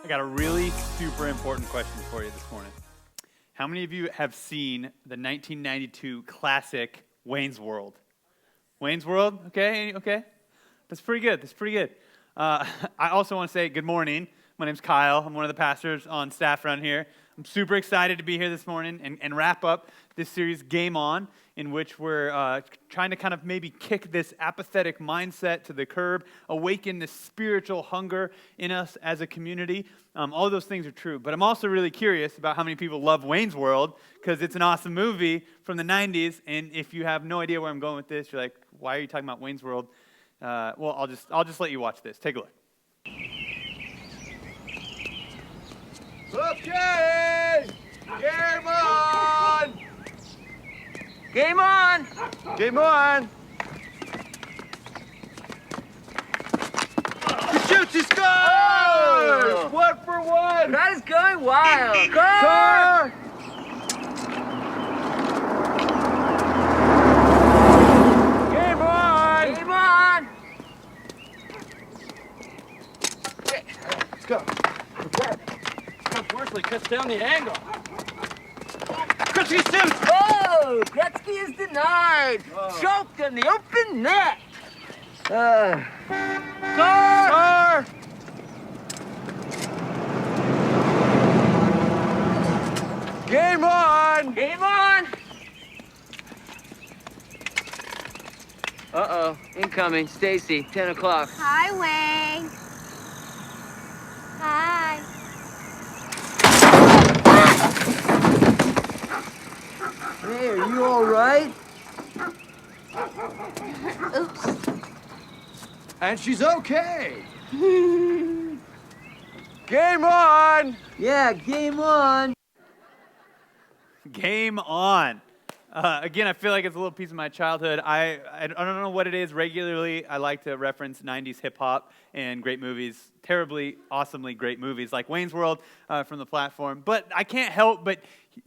I got a really super important question for you this morning. How many of you have seen the 1992 classic Wayne's World? Wayne's World? Okay. That's pretty good. I also want to say good morning. My name's Kyle. I'm one of the pastors on staff around here. I'm super excited to be here this morning and wrap up this series, Game On, in which we're trying to kind of maybe kick this apathetic mindset to the curb, awaken this spiritual hunger in us as a community. All of those things are true. But I'm also really curious about how many people love Wayne's World, because it's an awesome movie from the 90s. And if you have no idea where I'm going with this, you're like, why are you talking about Wayne's World? Well, I'll just let you watch this. Take a look. Okay! Game on! Game on! Game on! He shoots, he scores! Oh! 1 for 1! That is going wild! Car! Game on! Game on! Let's go. Worsley cuts down the angle. Chrissy Sims! Oh! Gretzky is denied! Choked in the open net! Car! Game on! Game on! Uh-oh. Incoming. Stacy, 10 o'clock. Hi, Wayne. Hi. Hey, are you all right? Oops. And she's okay. Game on! Yeah, game on! Game on. Again, I feel like it's a little piece of my childhood. I don't know what it is. Regularly, I like to reference 90s hip-hop and great movies, terribly, awesomely great movies like Wayne's World from the platform. But I can't help but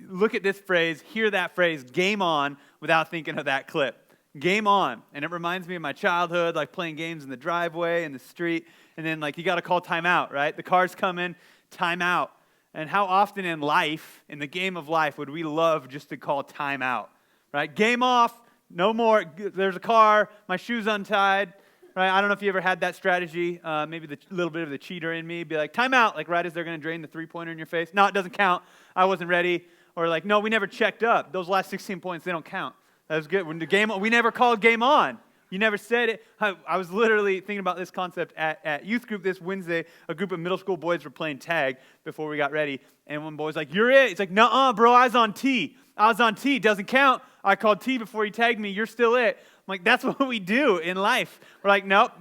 look at this phrase, hear that phrase, game on, without thinking of that clip. Game on. And it reminds me of my childhood, like playing games in the driveway, in the street, and then like you got to call timeout, right? The car's coming, timeout. And how often in life, in the game of life, would we love just to call time out, right? Game off, no more, there's a car, my shoe's untied, right? I don't know if you ever had that strategy. Maybe the little bit of the cheater in me be like, time out, like right as they're going to drain the three-pointer in your face. No, it doesn't count. I wasn't ready. Or like, no, we never checked up. Those last 16 points, they don't count. That was good. When the game, we never called game on. You never said it. I was literally thinking about this concept at youth group this Wednesday. A group of middle school boys were playing tag before we got ready. And one boy's like, you're it. It's like, nuh-uh, bro, I was on T. Doesn't count. I called T before you tagged me. You're still it. I'm like, that's what we do in life. We're like, nope,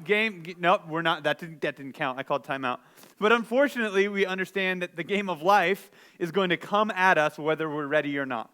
we're not. That didn't count. I called timeout. But unfortunately, we understand that the game of life is going to come at us whether we're ready or not.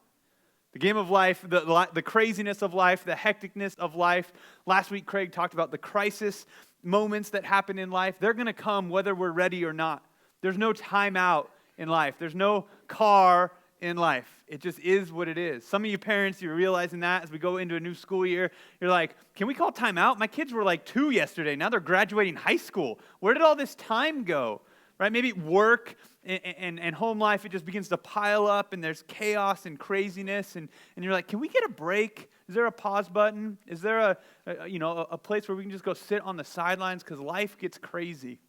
The game of life, the craziness of life, the hecticness of life. Last week, Craig talked about the crisis moments that happen in life. They're going to come whether we're ready or not. There's no time out in life. There's no car in life. It just is what it is. Some of you parents, you're realizing that as we go into a new school year. You're like, can we call time out? My kids were like 2 yesterday. Now they're graduating high school. Where did all this time go? Right? Maybe work and home life, it just begins to pile up, and there's chaos and craziness, and you're like, can we get a break? Is there a pause button? Is there a place where we can just go sit on the sidelines because life gets crazy?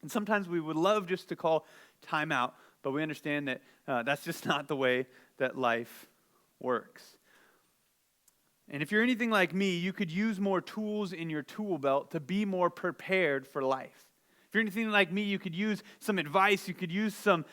And sometimes we would love just to call time out, but we understand that that's just not the way that life works. And if you're anything like me, you could use more tools in your tool belt to be more prepared for life. If you're anything like me, you could use some advice, you could use some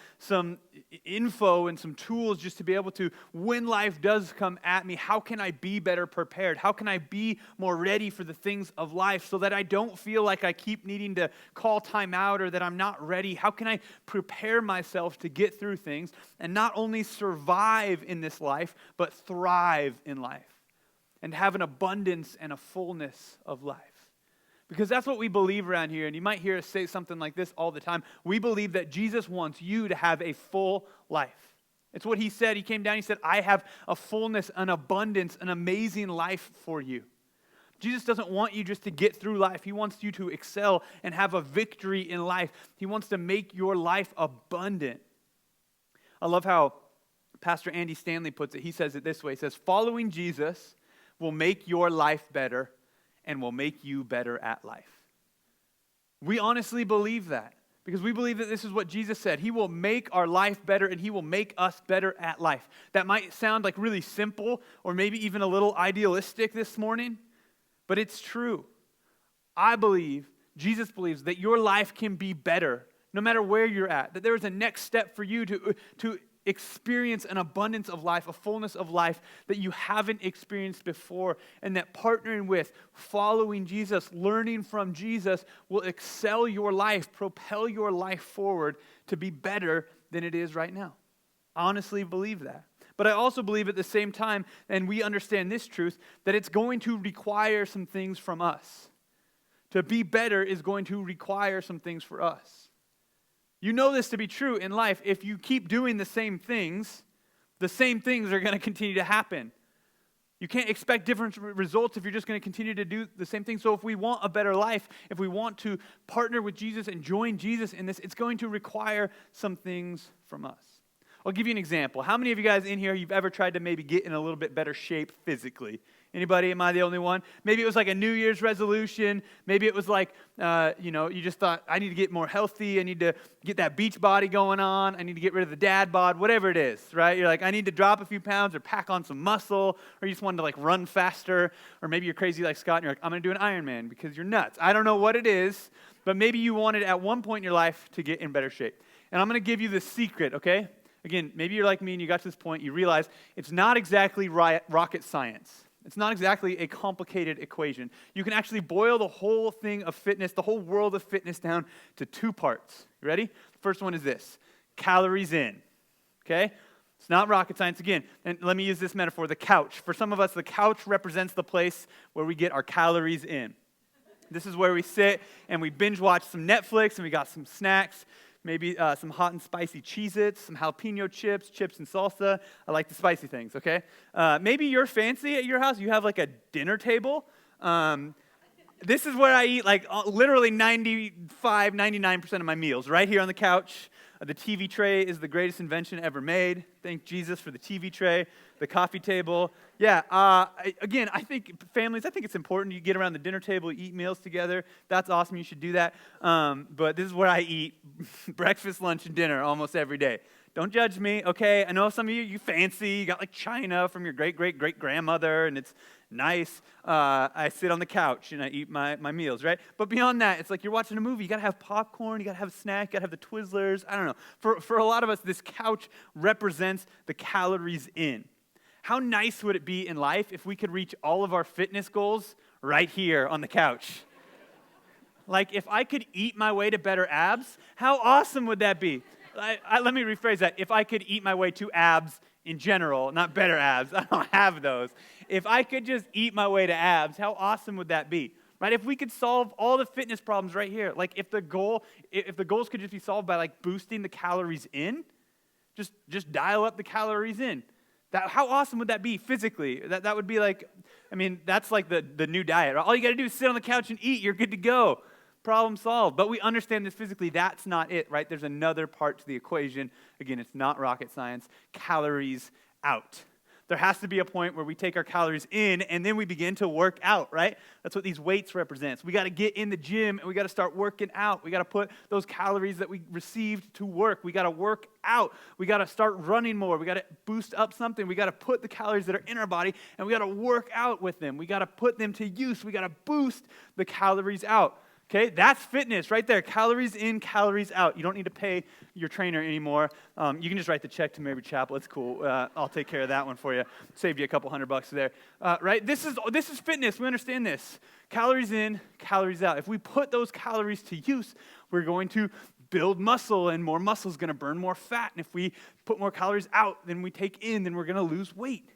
info and some tools just to be able to, when life does come at me, how can I be better prepared? How can I be more ready for the things of life so that I don't feel like I keep needing to call time out or that I'm not ready? How can I prepare myself to get through things and not only survive in this life, but thrive in life and have an abundance and a fullness of life? Because that's what we believe around here, and you might hear us say something like this all the time. We believe that Jesus wants you to have a full life. It's what he said. He came down, he said, I have a fullness, an abundance, an amazing life for you. Jesus doesn't want you just to get through life. He wants you to excel and have a victory in life. He wants to make your life abundant. I love how Pastor Andy Stanley puts it. He says it this way. He says, following Jesus will make your life better and will make you better at life. We honestly believe that because we believe that this is what Jesus said. He will make our life better and he will make us better at life. That might sound like really simple or maybe even a little idealistic this morning, but it's true. I believe, Jesus believes that your life can be better no matter where you're at, that there is a next step for you to experience an abundance of life, a fullness of life that you haven't experienced before, and that partnering with, following Jesus, learning from Jesus will excel your life, propel your life forward to be better than it is right now. I honestly believe that. But I also believe at the same time, and we understand this truth, that it's going to require some things from us. To be better is going to require some things for us. You know this to be true in life. If you keep doing the same things are going to continue to happen. You can't expect different results if you're just going to continue to do the same thing. So if we want a better life, if we want to partner with Jesus and join Jesus in this, it's going to require some things from us. I'll give you an example. How many of you guys in here, you've ever tried to maybe get in a little bit better shape physically? Anybody? Am I the only one? Maybe it was like a New Year's resolution. Maybe it was like, you just thought, I need to get more healthy. I need to get that beach body going on. I need to get rid of the dad bod, whatever it is, right? You're like, I need to drop a few pounds or pack on some muscle, or you just wanted to like run faster, or maybe you're crazy like Scott and you're like, I'm going to do an Ironman because you're nuts. I don't know what it is, but maybe you wanted at one point in your life to get in better shape. And I'm going to give you the secret, okay? Again, maybe you're like me and you got to this point, you realize it's not exactly rocket science. It's not exactly a complicated equation. You can actually boil the whole thing of fitness, the whole world of fitness down to two parts. You ready? The first one is this: calories in. Okay? It's not rocket science. Again, and let me use this metaphor, the couch. For some of us, the couch represents the place where we get our calories in. This is where we sit and we binge watch some Netflix and we got some snacks. Maybe some hot and spicy Cheez-Its, some jalapeno chips and salsa. I like the spicy things, okay? Maybe you're fancy at your house. You have like a dinner table. This is where I eat like literally 99% of my meals, right here on the couch. The TV tray is the greatest invention ever made. Thank Jesus for the TV tray, the coffee table. Yeah, again, I think families, I think it's important. You get around the dinner table, you eat meals together. That's awesome. You should do that. But this is where I eat breakfast, lunch, and dinner almost every day. Don't judge me, okay? I know some of you fancy. You got like china from your great-great-great-grandmother, and it's nice. I sit on the couch, and I eat my meals, right? But beyond that, it's like you're watching a movie. You got to have popcorn. You got to have a snack. You got to have the Twizzlers. I don't know. For a lot of us, this couch represents the calories in. How nice would it be in life if we could reach all of our fitness goals right here on the couch? Like, if I could eat my way to better abs, how awesome would that be? Let me rephrase that. If I could eat my way to abs in general, not better abs, I don't have those. If I could just eat my way to abs, how awesome would that be? Right? If we could solve all the fitness problems right here, like if the goals could just be solved by like boosting the calories in, just dial up the calories in. How awesome would that be physically? That would be like, I mean, that's like the new diet. Right? All you got to do is sit on the couch and eat. You're good to go. Problem solved. But we understand this physically. That's not it, right? There's another part to the equation. Again, it's not rocket science. Calories out. There has to be a point where we take our calories in and then we begin to work out, right? That's what these weights represents. We got to get in the gym and we got to start working out. We got to put those calories that we received to work. We got to work out. We got to start running more. We got to boost up something. We got to put the calories that are in our body and we got to work out with them. We got to put them to use. We got to boost the calories out. Okay, that's fitness right there. Calories in, calories out. You don't need to pay your trainer anymore. You can just write the check to Mary Chapel. It's cool. I'll take care of that one for you. Saved you a couple $100 there. Right? This is fitness. We understand this. Calories in, calories out. If we put those calories to use, we're going to build muscle, and more muscle is going to burn more fat. And if we put more calories out than we take in, then we're going to lose weight.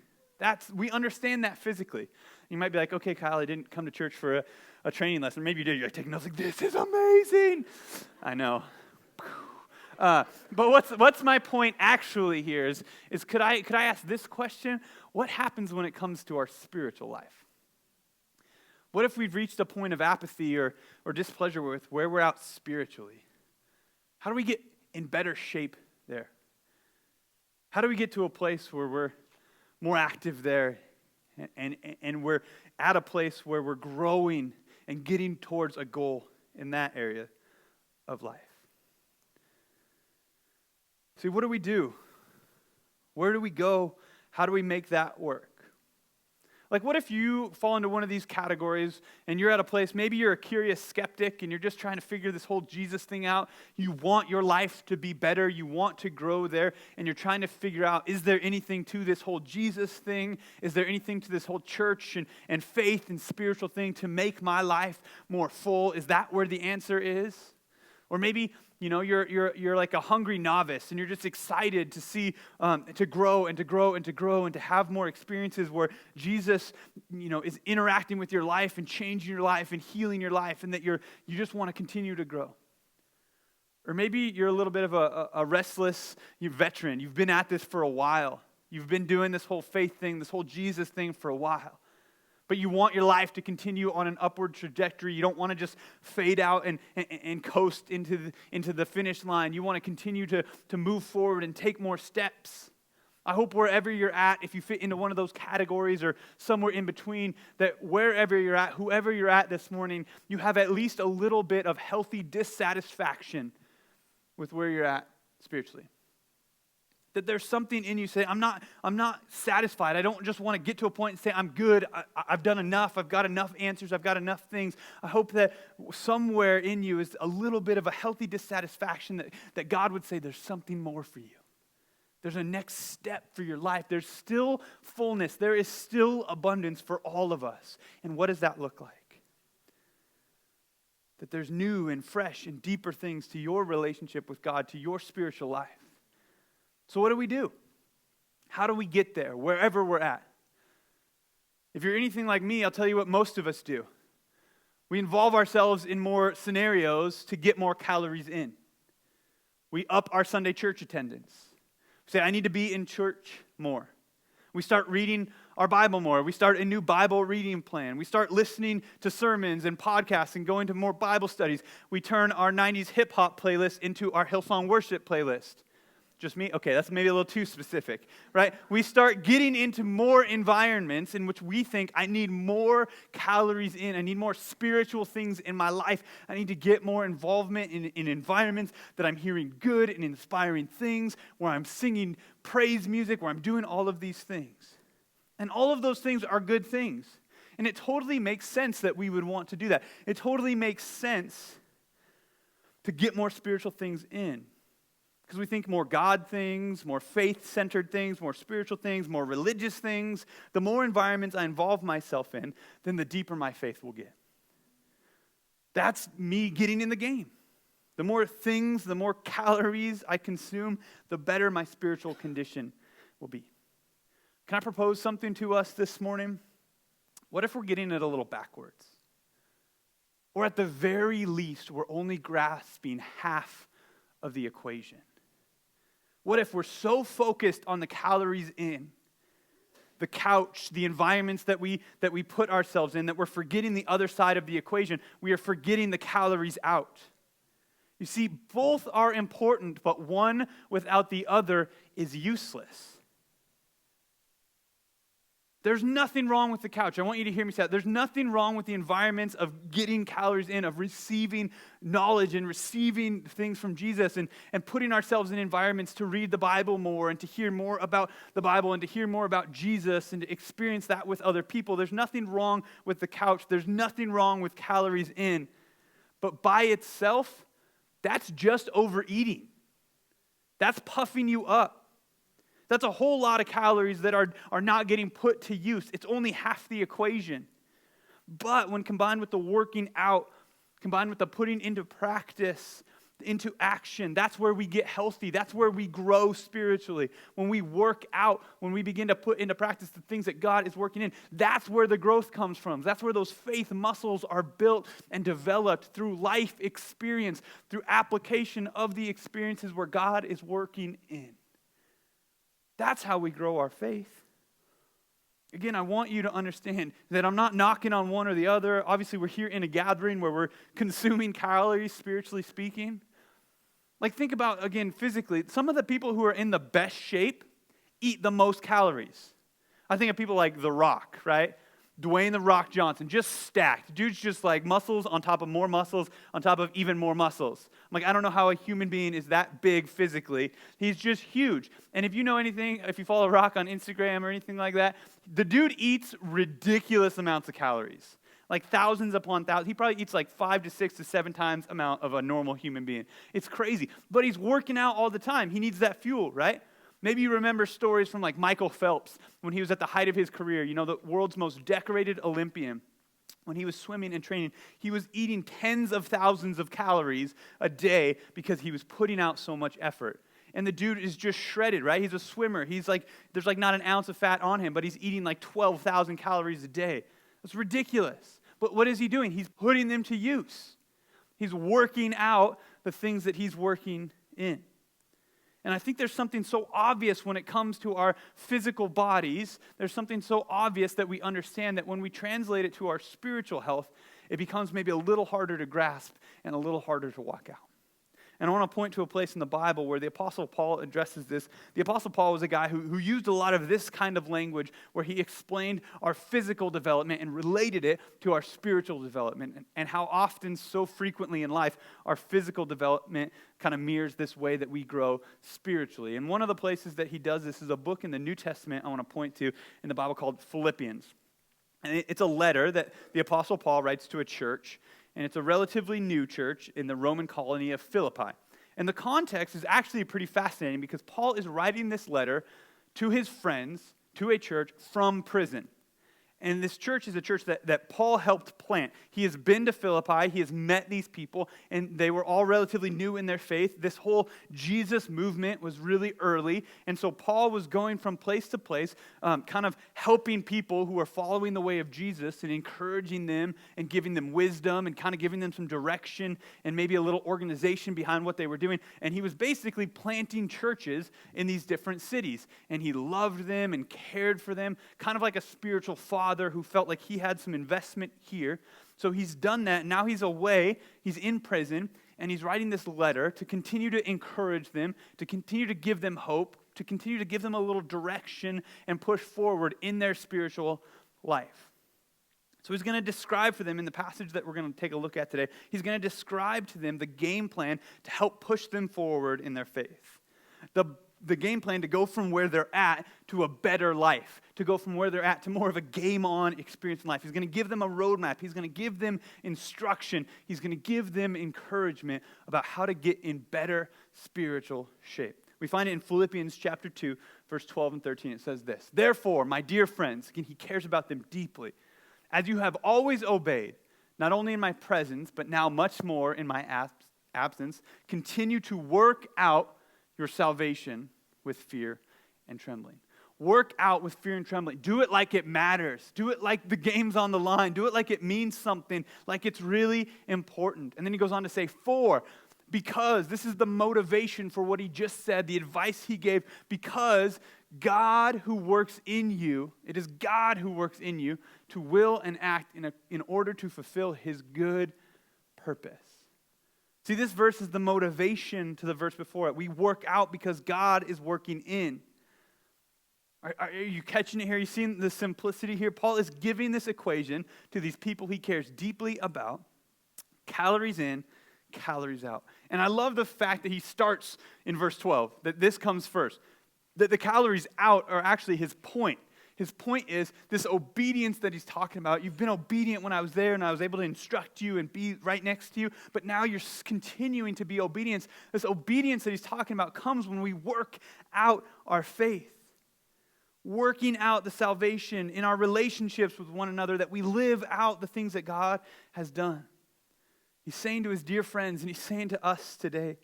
We understand that physically. You might be like, okay, Kyle, I didn't come to church for a training lesson. Maybe you did. You're like taking notes like, this is amazing. I know. But what's my point actually here is could I ask this question? What happens when it comes to our spiritual life? What if we've reached a point of apathy or displeasure with where we're at spiritually? How do we get in better shape there? How do we get to a place where we're more active there and we're at a place where we're growing and getting towards a goal in that area of life? See, what do we do? Where do we go? How do we make that work? Like, what if you fall into one of these categories and you're at a place, maybe you're a curious skeptic and you're just trying to figure this whole Jesus thing out. You want your life to be better. You want to grow there. And you're trying to figure out, is there anything to this whole Jesus thing? Is there anything to this whole church and faith and spiritual thing to make my life more full? Is that where the answer is? Or maybe, you're like a hungry novice and you're just excited to see, to grow and to grow and to grow and to have more experiences where Jesus, is interacting with your life and changing your life and healing your life, and that you just want to continue to grow. Or maybe you're a little bit of a restless veteran. You've been at this for a while. You've been doing this whole faith thing, this whole Jesus thing for a while. But you want your life to continue on an upward trajectory. You don't want to just fade out and coast into the finish line. You want to continue to move forward and take more steps. I hope wherever you're at, if you fit into one of those categories or somewhere in between, that wherever you're at, whoever you're at this morning, you have at least a little bit of healthy dissatisfaction with where you're at spiritually. That there's something in you say, I'm not satisfied. I don't just want to get to a point and say, I'm good. I've done enough. I've got enough answers. I've got enough things. I hope that somewhere in you is a little bit of a healthy dissatisfaction that God would say, there's something more for you. There's a next step for your life. There's still fullness. There is still abundance for all of us. And what does that look like? That there's new and fresh and deeper things to your relationship with God, to your spiritual life. So what do we do? How do we get there, wherever we're at? If you're anything like me, I'll tell you what most of us do. We involve ourselves in more scenarios to get more calories in. We up our Sunday church attendance. We say, I need to be in church more. We start reading our Bible more. We start a new Bible reading plan. We start listening to sermons and podcasts and going to more Bible studies. We turn our 90s hip-hop playlist into our Hillsong worship playlist. Just me? Okay, that's maybe a little too specific, right? We start getting into more environments in which we think, I need more calories in. I need more spiritual things in my life. I need to get more involvement in environments that I'm hearing good and inspiring things, where I'm singing praise music, where I'm doing all of these things. And all of those things are good things. And it totally makes sense that we would want to do that. It totally makes sense to get more spiritual things in. Because we think more God things, more faith-centered things, more spiritual things, more religious things. The more environments I involve myself in, then the deeper my faith will get. That's me getting in the game. The more things, the more calories I consume, the better my spiritual condition will be. Can I propose something to us this morning? What if we're getting it a little backwards? Or at the very least, we're only grasping half of the equation. What if we're so focused on the calories in, the couch, the environments that we put ourselves in, that we're forgetting the other side of the equation? We are forgetting the calories out. You see, both are important, but one without the other is useless. There's nothing wrong with the couch. I want you to hear me say that. There's nothing wrong with the environments of getting calories in, of receiving knowledge and receiving things from Jesus and putting ourselves in environments to read the Bible more and to hear more about the Bible and to hear more about Jesus and to experience that with other people. There's nothing wrong with the couch. There's nothing wrong with calories in. But by itself, that's just overeating. That's puffing you up. That's a whole lot of calories that are not getting put to use. It's only half the equation. But when combined with the working out, combined with the putting into practice, into action, that's where we get healthy. That's where we grow spiritually. When we work out, when we begin to put into practice the things that God is working in, that's where the growth comes from. That's where those faith muscles are built and developed through life experience, through application of the experiences where God is working in. That's how we grow our faith. Again, I want you to understand that I'm not knocking on one or the other. Obviously, we're here in a gathering where we're consuming calories, spiritually speaking. Like, think about, again, physically, some of the people who are in the best shape eat the most calories. I think of people like The Rock, right? Dwayne The Rock Johnson, just stacked. Dude's just like muscles on top of more muscles on top of even more muscles. I'm like, I don't know how a human being is that big physically. He's just huge. And if you know anything, if you follow Rock on Instagram or anything like that, the dude eats ridiculous amounts of calories. Like thousands upon thousands. He probably eats like 5 to 6 to 7 times amount of a normal human being. It's crazy. But he's working out all the time. He needs that fuel, right? Maybe you remember stories from like Michael Phelps when he was at the height of his career, you know, the world's most decorated Olympian. When he was swimming and training, he was eating tens of thousands of calories a day because he was putting out so much effort. And the dude is just shredded, right? He's a swimmer. He's like, there's like not an ounce of fat on him, but he's eating like 12,000 calories a day. That's ridiculous. But what is he doing? He's putting them to use. He's working out the things that he's working in. And I think there's something so obvious when it comes to our physical bodies. There's something so obvious that we understand that when we translate it to our spiritual health, it becomes maybe a little harder to grasp and a little harder to walk out. And I want to point to a place in the Bible where the Apostle Paul addresses this. The Apostle Paul was a guy who used a lot of this kind of language where he explained our physical development and related it to our spiritual development, and how often, so frequently in life, our physical development kind of mirrors this way that we grow spiritually. And one of the places that he does this is a book in the New Testament I want to point to in the Bible called Philippians. And it's a letter that the Apostle Paul writes to a church. And it's a relatively new church in the Roman colony of Philippi. And the context is actually pretty fascinating because Paul is writing this letter to his friends, to a church from prison. And this church is a church that Paul helped plant. He has been to Philippi. He has met these people, and they were all relatively new in their faith. This whole Jesus movement was really early. And so Paul was going from place to place, kind of helping people who were following the way of Jesus and encouraging them and giving them wisdom and kind of giving them some direction and maybe a little organization behind what they were doing. And he was basically planting churches in these different cities. And he loved them and cared for them, kind of like a spiritual father who felt like he had some investment here. So he's done that. Now he's away. He's in prison. And he's writing this letter to continue to encourage them, to continue to give them hope, to continue to give them a little direction and push forward in their spiritual life. So he's going to describe for them in the passage that we're going to take a look at today, he's going to describe to them the game plan to help push them forward in their faith. The game plan to go from where they're at to a better life, to go from where they're at to more of a game-on experience in life. He's going to give them a roadmap. He's going to give them instruction. He's going to give them encouragement about how to get in better spiritual shape. We find it in Philippians chapter 2, verse 12 and 13. It says this, "Therefore, my dear friends," again, he cares about them deeply, "as you have always obeyed, not only in my presence, but now much more in my absence, continue to work out your salvation with fear and trembling." Work out with fear and trembling. Do it like it matters. Do it like the game's on the line. Do it like it means something, like it's really important. And then he goes on to say, because this is the motivation for what he just said, the advice he gave, because God who works in you, it is God who works in you to will and act in order to fulfill his good purpose. See, this verse is the motivation to the verse before it. We work out because God is working in. Are you catching it here? You seeing the simplicity here? Paul is giving this equation to these people he cares deeply about. Calories in, calories out. And I love the fact that he starts in verse 12, that this comes first. That the calories out are actually his point. His point is this obedience that he's talking about. You've been obedient when I was there and I was able to instruct you and be right next to you, but now you're continuing to be obedient. This obedience that he's talking about comes when we work out our faith. Working out the salvation in our relationships with one another, that we live out the things that God has done. He's saying to his dear friends, and he's saying to us today,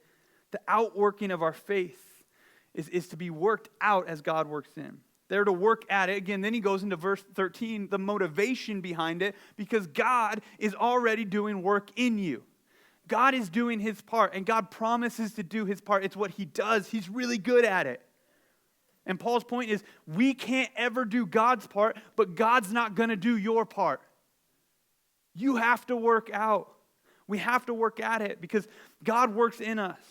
the outworking of our faith is to be worked out as God works in. They're to work at it. Again, then he goes into verse 13, the motivation behind it, because God is already doing work in you. God is doing his part, and God promises to do his part. It's what he does. He's really good at it. And Paul's point is, we can't ever do God's part, but God's not going to do your part. You have to work out. We have to work at it because God works in us.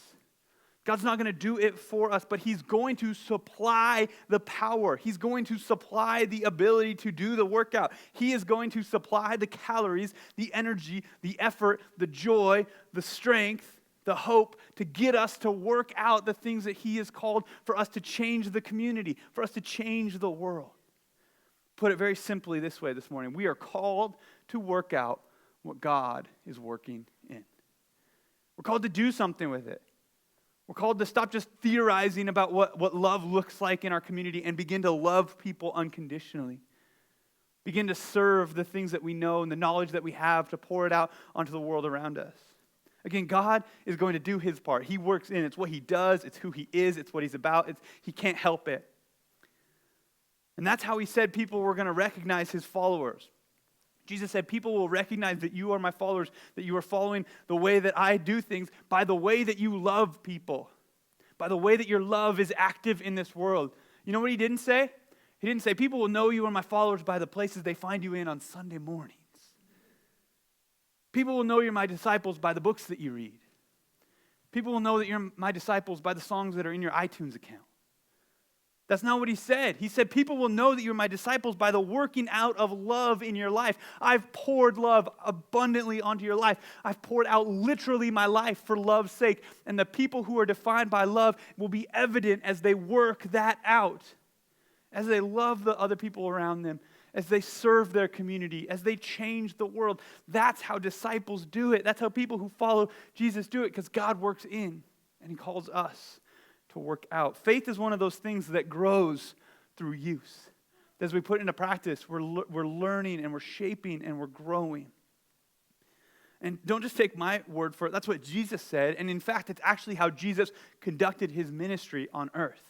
God's not going to do it for us, but He's going to supply the power. He's going to supply the ability to do the workout. He is going to supply the calories, the energy, the effort, the joy, the strength, the hope to get us to work out the things that He has called for us to change the community, for us to change the world. Put it very simply this way this morning. We are called to work out what God is working in. We're called to do something with it. We're called to stop just theorizing about what love looks like in our community and begin to love people unconditionally. Begin to serve the things that we know and the knowledge that we have to pour it out onto the world around us. Again, God is going to do His part. He works in. It's what He does. It's who He is. It's what He's about. He can't help it. And that's how He said people were going to recognize His followers. Jesus said, people will recognize that you are my followers, that you are following the way that I do things by the way that you love people, by the way that your love is active in this world. You know what He didn't say? He didn't say, people will know you are my followers by the places they find you in on Sunday mornings. People will know you're my disciples by the books that you read. People will know that you're my disciples by the songs that are in your iTunes account. That's not what He said. He said, people will know that you're my disciples by the working out of love in your life. I've poured love abundantly onto your life. I've poured out literally my life for love's sake. And the people who are defined by love will be evident as they work that out, as they love the other people around them, as they serve their community, as they change the world. That's how disciples do it. That's how people who follow Jesus do it, because God works in and He calls us to work out. Faith is one of those things that grows through use. As we put it into practice, we're learning and we're shaping and we're growing. And don't just take my word for it. That's what Jesus said. And in fact, it's actually how Jesus conducted His ministry on earth.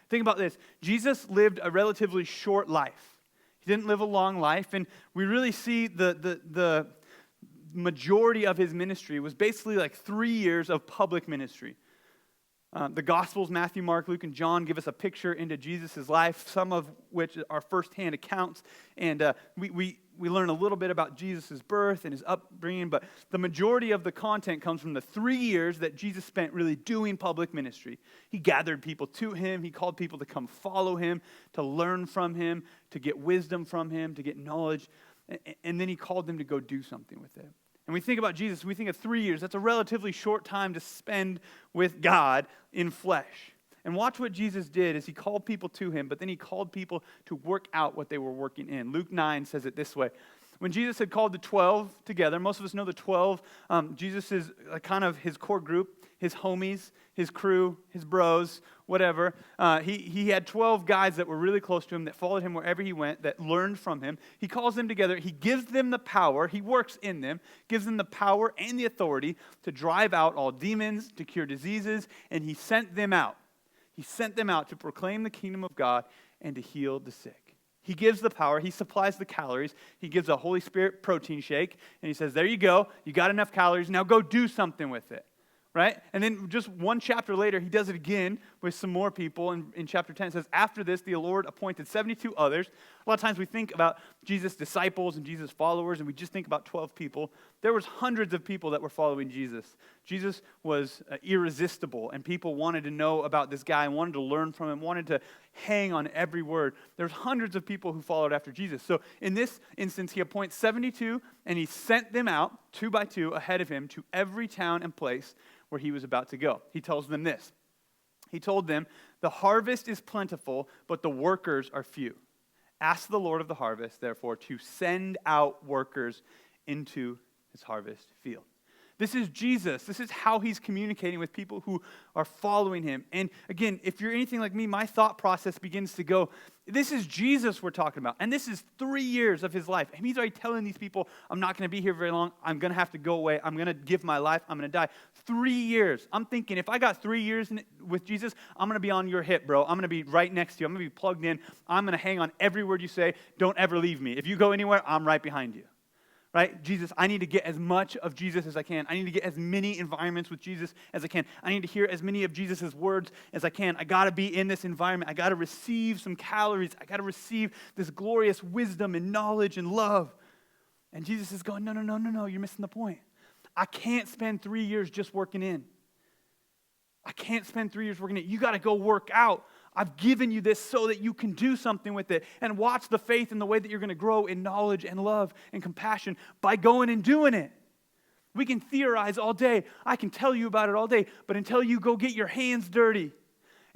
Think about this. Jesus lived a relatively short life. He didn't live a long life. And we really see the majority of His ministry was basically like 3 years of public ministry. The Gospels, Matthew, Mark, Luke, and John give us a picture into Jesus' life, some of which are firsthand accounts. And we learn a little bit about Jesus' birth and His upbringing, but the majority of the content comes from the 3 years that Jesus spent really doing public ministry. He gathered people to Him. He called people to come follow Him, to learn from Him, to get wisdom from Him, to get knowledge. And then He called them to go do something with it. And we think about Jesus, we think of 3 years. That's a relatively short time to spend with God in flesh. And watch what Jesus did as He called people to Him, but then He called people to work out what they were working in. Luke 9 says it this way. When Jesus had called the 12 together, most of us know the 12, Jesus is kind of His core group, His homies, His crew, His bros, whatever. He had 12 guys that were really close to Him, that followed Him wherever He went, that learned from Him. He calls them together. He gives them the power. He works in them, gives them the power and the authority to drive out all demons, to cure diseases, and He sent them out. He sent them out to proclaim the kingdom of God and to heal the sick. He gives the power. He supplies the calories. He gives a Holy Spirit protein shake, and He says, there you go. You got enough calories. Now go do something with it. Right? And then just one chapter later, He does it again with some more people. In chapter 10, it says, after this, the Lord appointed 72 others. A lot of times we think about Jesus' disciples and Jesus' followers, and we just think about 12 people. There was hundreds of people that were following Jesus. Jesus was irresistible, and people wanted to know about this guy and wanted to learn from Him, wanted to hang on every word. There's hundreds of people who followed after Jesus. So in this instance, He appoints 72, and He sent them out, 2 by 2, ahead of Him to every town and place where He was about to go. He tells them this. He told them, the harvest is plentiful, but the workers are few. Ask the Lord of the harvest, therefore, to send out workers into His harvest field. This is Jesus. This is how He's communicating with people who are following Him. And again, if you're anything like me, my thought process begins to go, this is Jesus we're talking about. And this is 3 years of His life. And He's already telling these people, I'm not going to be here very long. I'm going to have to go away. I'm going to give my life. I'm going to die. 3 years. I'm thinking, if I got 3 years with Jesus, I'm going to be on your hip, bro. I'm going to be right next to you. I'm going to be plugged in. I'm going to hang on every word you say. Don't ever leave me. If you go anywhere, I'm right behind you. right? Jesus, I need to get as much of Jesus as I can. I need to get as many environments with Jesus as I can. I need to hear as many of Jesus' words as I can. I got to be in this environment. I got to receive some calories. I got to receive this glorious wisdom and knowledge and love. And Jesus is going, no, you're missing the point. I can't spend 3 years just working in. I can't spend 3 years working in. You got to go work out. I've given you this so that you can do something with it and watch the faith and the way that you're going to grow in knowledge and love and compassion by going and doing it. We can theorize all day. I can tell you about it all day, but until you go get your hands dirty,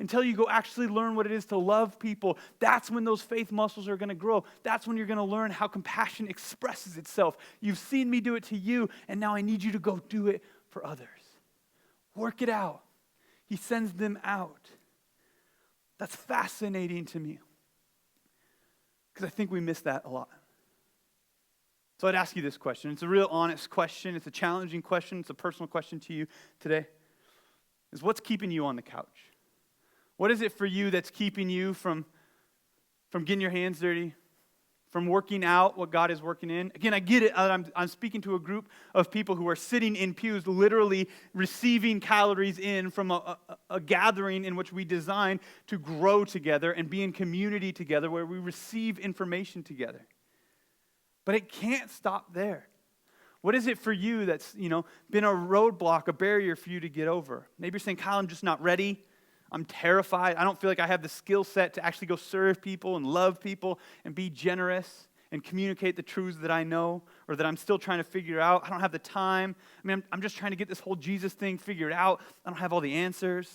until you go actually learn what it is to love people, that's when those faith muscles are going to grow. That's when you're going to learn how compassion expresses itself. You've seen me do it to you, and now I need you to go do it for others. Work it out. He sends them out. That's fascinating to me because I think we miss that a lot. So I'd ask you this question. It's a real honest question. It's a challenging question. It's a personal question to you today. Is what's keeping you on the couch? What is it for you that's keeping you from getting your hands dirty, from working out what God is working in? Again, I get it. I'm speaking to a group of people who are sitting in pews, literally receiving calories in from a gathering in which we design to grow together and be in community together where we receive information together. But it can't stop there. What is it for you that's, been a roadblock, a barrier for you to get over? Maybe you're saying, Kyle, I'm just not ready. I'm terrified. I don't feel like I have the skill set to actually go serve people and love people and be generous and communicate the truths that I know or that I'm still trying to figure out. I don't have the time. I'm just trying to get this whole Jesus thing figured out. I don't have all the answers.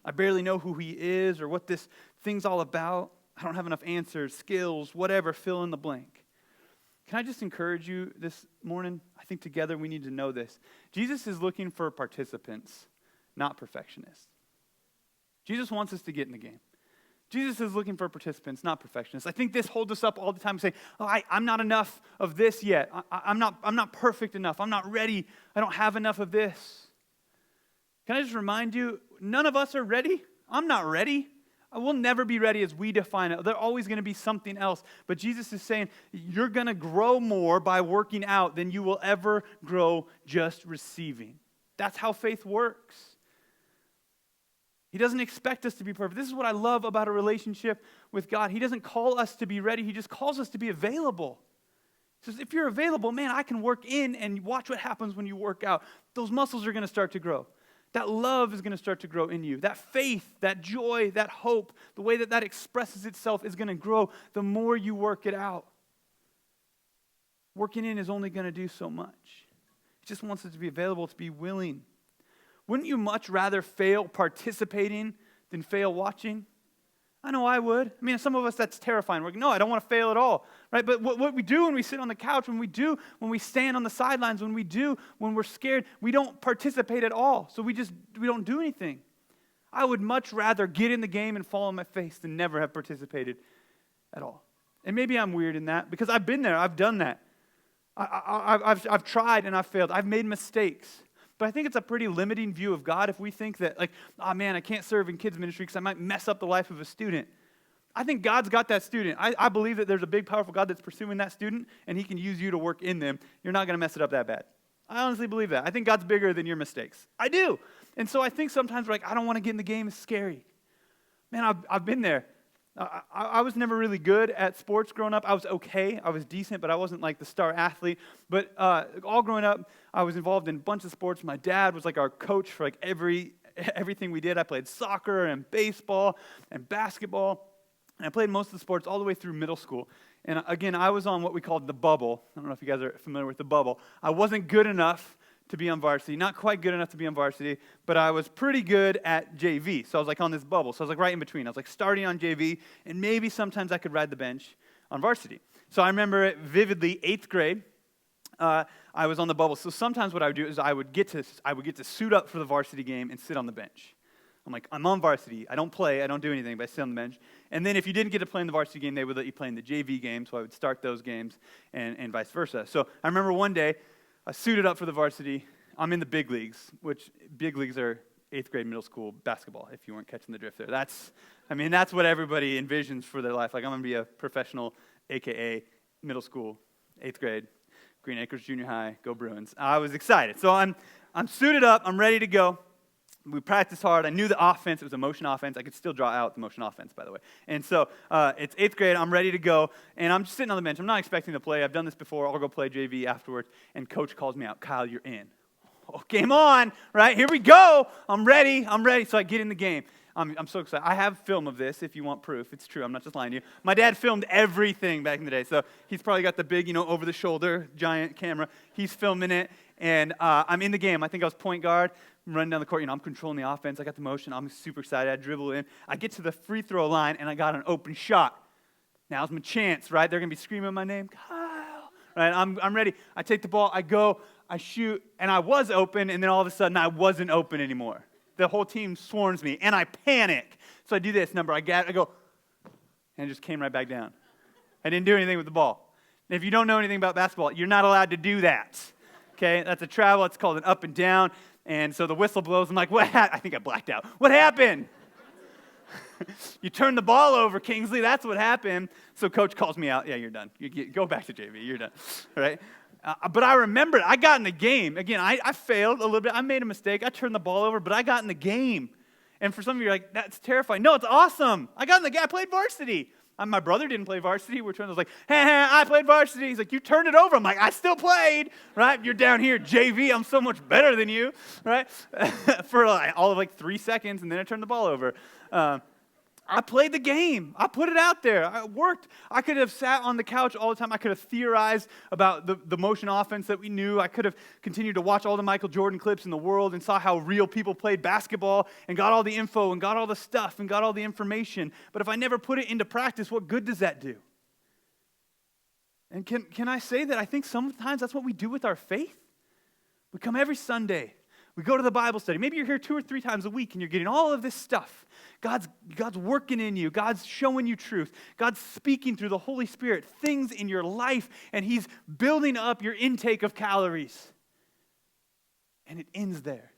I barely know who he is or what this thing's all about. I don't have enough answers, skills, whatever, fill in the blank. Can I just encourage you this morning? I think together we need to know this. Jesus is looking for participants, not perfectionists. Jesus wants us to get in the game. Jesus is looking for participants, not perfectionists. I think this holds us up all the time saying, I'm not enough of this yet. I'm not perfect enough. I'm not ready. I don't have enough of this. Can I just remind you, none of us are ready. I'm not ready. I will never be ready as we define it. There's always going to be something else. But Jesus is saying, you're going to grow more by working out than you will ever grow just receiving. That's how faith works. He doesn't expect us to be perfect. This is what I love about a relationship with God. He doesn't call us to be ready. He just calls us to be available. He says, if you're available, man, I can work in and watch what happens when you work out. Those muscles are going to start to grow. That love is going to start to grow in you. That faith, that joy, that hope, the way that expresses itself is going to grow the more you work it out. Working in is only going to do so much. He just wants us to be available, to be willing. Wouldn't you much rather fail participating than fail watching? I know I would. Some of us, that's terrifying. We're like, no, I don't want to fail at all, right? But what we do when we sit on the couch, when we stand on the sidelines, when we're scared, we don't participate at all. So we don't do anything. I would much rather get in the game and fall on my face than never have participated at all. And maybe I'm weird in that because I've been there. I've done that. I've tried and I've failed. I've made mistakes. But I think it's a pretty limiting view of God if we think that, I can't serve in kids ministry because I might mess up the life of a student. I think God's got that student. I believe that there's a big, powerful God that's pursuing that student, and he can use you to work in them. You're not going to mess it up that bad. I honestly believe that. I think God's bigger than your mistakes. I do. And so I think sometimes we're like, I don't want to get in the game. It's scary. Man, I've been there. I was never really good at sports growing up. I was okay. I was decent, but I wasn't like the star athlete. But all growing up, I was involved in a bunch of sports. My dad was like our coach for like everything we did. I played soccer and baseball and basketball. And I played most of the sports all the way through middle school. And again, I was on what we called the bubble. I don't know if you guys are familiar with the bubble. I wasn't good enough to be on varsity, not quite good enough to be on varsity, but I was pretty good at JV. So I was like on this bubble. So I was like right in between. I was like starting on JV, and maybe sometimes I could ride the bench on varsity. So I remember it vividly, 8th grade, I was on the bubble. So sometimes what I would do is I would get to suit up for the varsity game and sit on the bench. I'm like, I'm on varsity. I don't play. I don't do anything, but I sit on the bench. And then if you didn't get to play in the varsity game, they would let you play in the JV game. So I would start those games and vice versa. So I remember one day, I suited up for the varsity. I'm in the big leagues, which big leagues are 8th grade middle school basketball, if you weren't catching the drift there. That's what everybody envisions for their life. Like, I'm going to be a professional, a.k.a. middle school, 8th grade Green Acres Junior High, go Bruins. I was excited. So I'm suited up. I'm ready to go. We practiced hard. I knew the offense. It was a motion offense. I could still draw out the motion offense, by the way. And so it's 8th grade. I'm ready to go. And I'm just sitting on the bench. I'm not expecting to play. I've done this before. I'll go play JV afterwards. And coach calls me out. Kyle, you're in. Oh, game on, right? Here we go. I'm ready. So I get in the game. I'm so excited. I have film of this if you want proof. It's true. I'm not just lying to you. My dad filmed everything back in the day. So he's probably got the big, over-the-shoulder giant camera. He's filming it. And I'm in the game. I think I was point guard. I'm running down the court. I'm controlling the offense. I got the motion. I'm super excited. I dribble in. I get to the free throw line, and I got an open shot. Now's my chance, right? They're going to be screaming my name. Kyle. Right? I'm ready. I take the ball. I go. I shoot. And I was open, and then all of a sudden, I wasn't open anymore. The whole team swarms me, and I panic. So I do this number. I go, and it just came right back down. I didn't do anything with the ball. And if you don't know anything about basketball, you're not allowed to do that. Okay? That's a travel. It's called an up and down. And so the whistle blows. I'm like, what I think I blacked out. What happened? You turned the ball over, Kingsley. That's what happened. So coach calls me out. Yeah, you're done. Go back to JV. You're done. Right? But I remembered. I got in the game. Again, I failed a little bit. I made a mistake. I turned the ball over, but I got in the game. And for some of you, you're like, that's terrifying. No, it's awesome. I got in the game. I played varsity. My brother didn't play varsity. We're trying to like, hey, I played varsity. He's like, you turned it over. I'm like, I still played, right? You're down here, JV. I'm so much better than you, right? For all of 3 seconds, and then I turned the ball over. I played the game. I put it out there. I worked. I could have sat on the couch all the time. I could have theorized about the motion offense that we knew. I could have continued to watch all the Michael Jordan clips in the world and saw how real people played basketball and got all the info and got all the stuff and got all the information. But if I never put it into practice, what good does that do? And can I say that I think sometimes that's what we do with our faith? We come every Sunday. We go to the Bible study. Maybe you're here 2 or 3 times a week and you're getting all of this stuff. God's working in you. God's showing you truth. God's speaking through the Holy Spirit things in your life, and He's building up your intake of calories. And it ends there.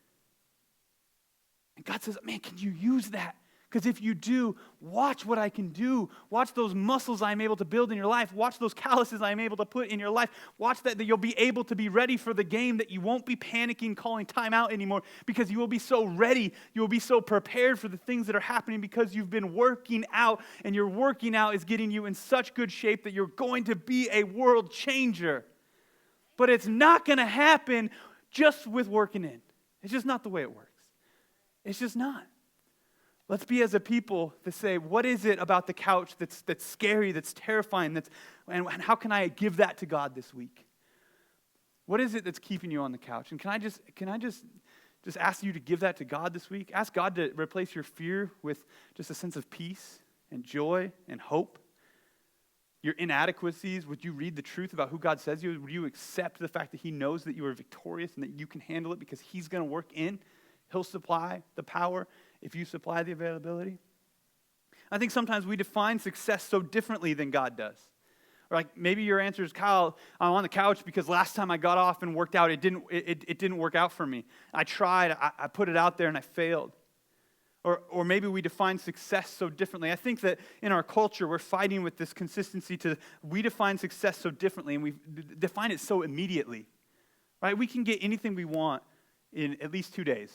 And God says, man, can you use that? Because if you do, watch what I can do. Watch those muscles I'm able to build in your life. Watch those calluses I'm able to put in your life. Watch that you'll be able to be ready for the game, that you won't be panicking, calling timeout anymore, because you will be so ready. You will be so prepared for the things that are happening because you've been working out, and your working out is getting you in such good shape that you're going to be a world changer. But it's not going to happen just with working in. It's just not the way it works. It's just not. Let's be as a people to say, what is it about the couch that's scary, that's terrifying, and how can I give that to God this week? What is it that's keeping you on the couch? And can I just ask you to give that to God this week? Ask God to replace your fear with just a sense of peace and joy and hope. Your inadequacies, would you read the truth about who God says you is? Would you accept the fact that He knows that you are victorious and that you can handle it because He's going to work in? He'll supply the power if you supply the availability. I think sometimes we define success so differently than God does. Or like maybe your answer is, Kyle, I'm on the couch because last time I got off and worked out, it didn't work out for me. I tried, I put it out there and I failed. Or maybe we define success so differently. I think that in our culture, we're fighting with this consistency we define success so differently, and we define it so immediately. Right? We can get anything we want in at least 2 days.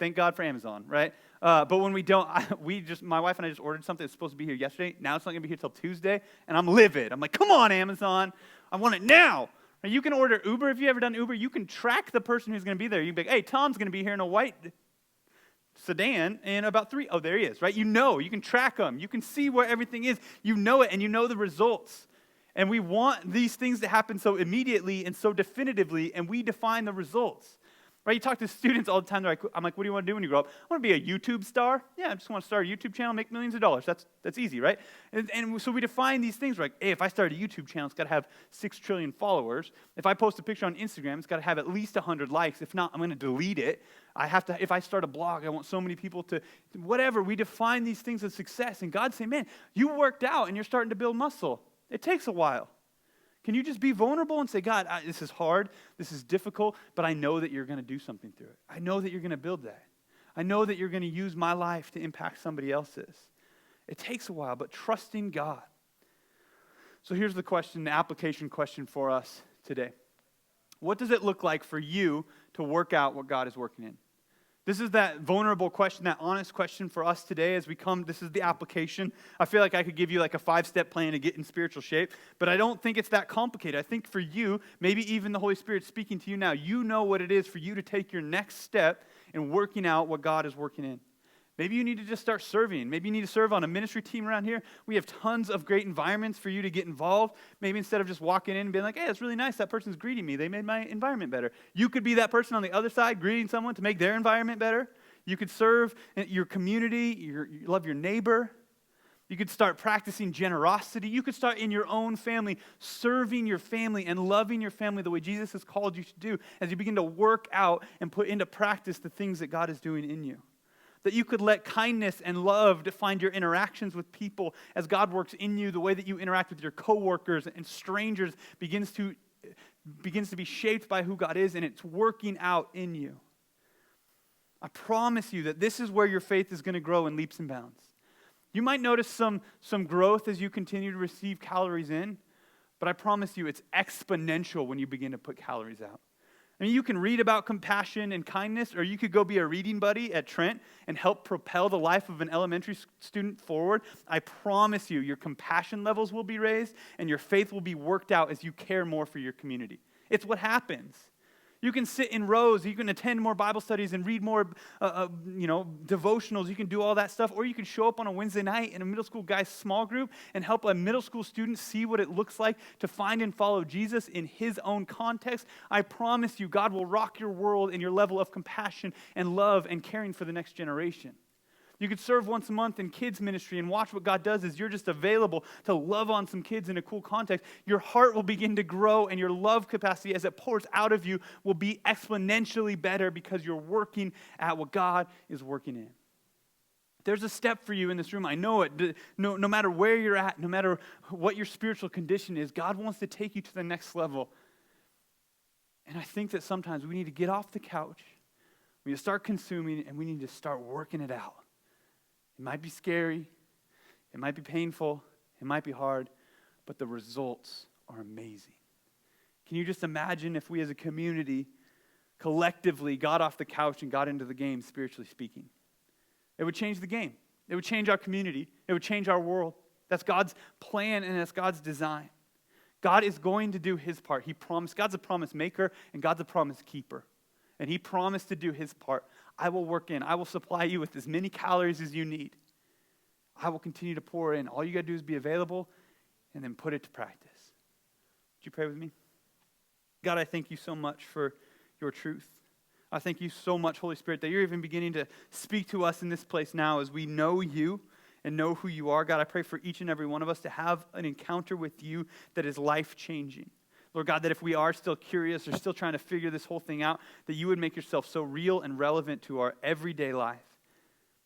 Thank God for Amazon, right? But when we don't, my wife and I just ordered something that's supposed to be here yesterday. Now it's not going to be here till Tuesday, and I'm livid. I'm like, come on, Amazon. I want it now. Or you can order Uber. If you've ever done Uber, you can track the person who's going to be there. You can be like, hey, Tom's going to be here in a white sedan in about 3. Oh, there he is, right? You know. You can track him. You can see where everything is. You know it, and you know the results. And we want these things to happen so immediately and so definitively, and we define the results. Right? You talk to students all the time. I'm like, what do you want to do when you grow up? I want to be a YouTube star. Yeah, I just want to start a YouTube channel, make millions of dollars. That's easy, right? And so we define these things like, hey, if I start a YouTube channel, it's got to have 6 trillion followers. If I post a picture on Instagram, it's got to have at least 100 likes. If not, I'm going to delete it. If I start a blog, I want so many people to, whatever. We define these things as success. And God's saying, man, you worked out and you're starting to build muscle. It takes a while. Can you just be vulnerable and say, God, this is hard, this is difficult, but I know that you're going to do something through it. I know that you're going to build that. I know that you're going to use my life to impact somebody else's. It takes a while, but trusting God. So here's the question, the application question for us today. What does it look like for you to work out what God is working in? This is that vulnerable question, that honest question for us today as we come. This is the application. I feel like I could give you like a 5-step plan to get in spiritual shape, but I don't think it's that complicated. I think for you, maybe even the Holy Spirit speaking to you now, you know what it is for you to take your next step in working out what God is working in. Maybe you need to just start serving. Maybe you need to serve on a ministry team around here. We have tons of great environments for you to get involved. Maybe instead of just walking in and being like, hey, it's really nice, that person's greeting me. They made my environment better. You could be that person on the other side greeting someone to make their environment better. You could serve your community, you love your neighbor. You could start practicing generosity. You could start in your own family, serving your family and loving your family the way Jesus has called you to do as you begin to work out and put into practice the things that God is doing in you. That you could let kindness and love define your interactions with people as God works in you. The way that you interact with your coworkers and strangers begins to be shaped by who God is, and it's working out in you. I promise you that this is where your faith is going to grow in leaps and bounds. You might notice some growth as you continue to receive calories in, but I promise you it's exponential when you begin to put calories out. I mean, you can read about compassion and kindness, or you could go be a reading buddy at Trent and help propel the life of an elementary student forward. I promise you, your compassion levels will be raised and your faith will be worked out as you care more for your community. It's what happens. You can sit in rows, you can attend more Bible studies and read more devotionals, you can do all that stuff, or you can show up on a Wednesday night in a middle school guy's small group and help a middle school student see what it looks like to find and follow Jesus in his own context. I promise you, God will rock your world in your level of compassion and love and caring for the next generation. You could serve once a month in kids ministry and watch what God does as you're just available to love on some kids in a cool context. Your heart will begin to grow and your love capacity as it pours out of you will be exponentially better because you're working at what God is working in. There's a step for you in this room. I know it. No matter where you're at, no matter what your spiritual condition is, God wants to take you to the next level. And I think that sometimes we need to get off the couch, we need to start consuming, and we need to start working it out. It might be scary, it might be painful, it might be hard, but the results are amazing. Can you just imagine if we as a community collectively got off the couch and got into the game, spiritually speaking? It would change the game. It would change our community. It would change our world. That's God's plan and that's God's design. God is going to do his part. He promised. God's a promise maker and God's a promise keeper. And he promised to do his part. I will work in. I will supply you with as many calories as you need. I will continue to pour in. All you got to do is be available and then put it to practice. Would you pray with me? God, I thank you so much for your truth. I thank you so much, Holy Spirit, that you're even beginning to speak to us in this place now as we know you and know who you are. God, I pray for each and every one of us to have an encounter with you that is life-changing. Lord God, that if we are still curious or still trying to figure this whole thing out, that you would make yourself so real and relevant to our everyday life,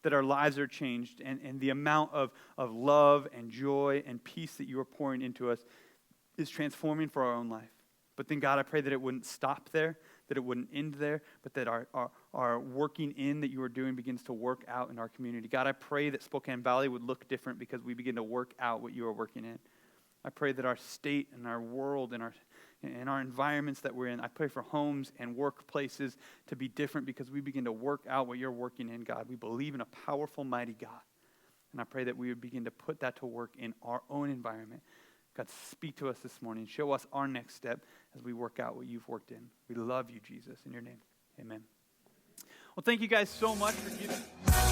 that our lives are changed, and the amount of love and joy and peace that you are pouring into us is transforming for our own life. But then, God, I pray that it wouldn't stop there, that it wouldn't end there, but that our working in that you are doing begins to work out in our community. God, I pray that Spokane Valley would look different because we begin to work out what you are working in. I pray that our state and our world and our environments that we're in, I pray for homes and workplaces to be different because we begin to work out what you're working in, God. We believe in a powerful, mighty God. And I pray that we would begin to put that to work in our own environment. God, speak to us this morning. Show us our next step as we work out what you've worked in. We love you, Jesus. In your name, amen. Well, thank you guys so much for giving.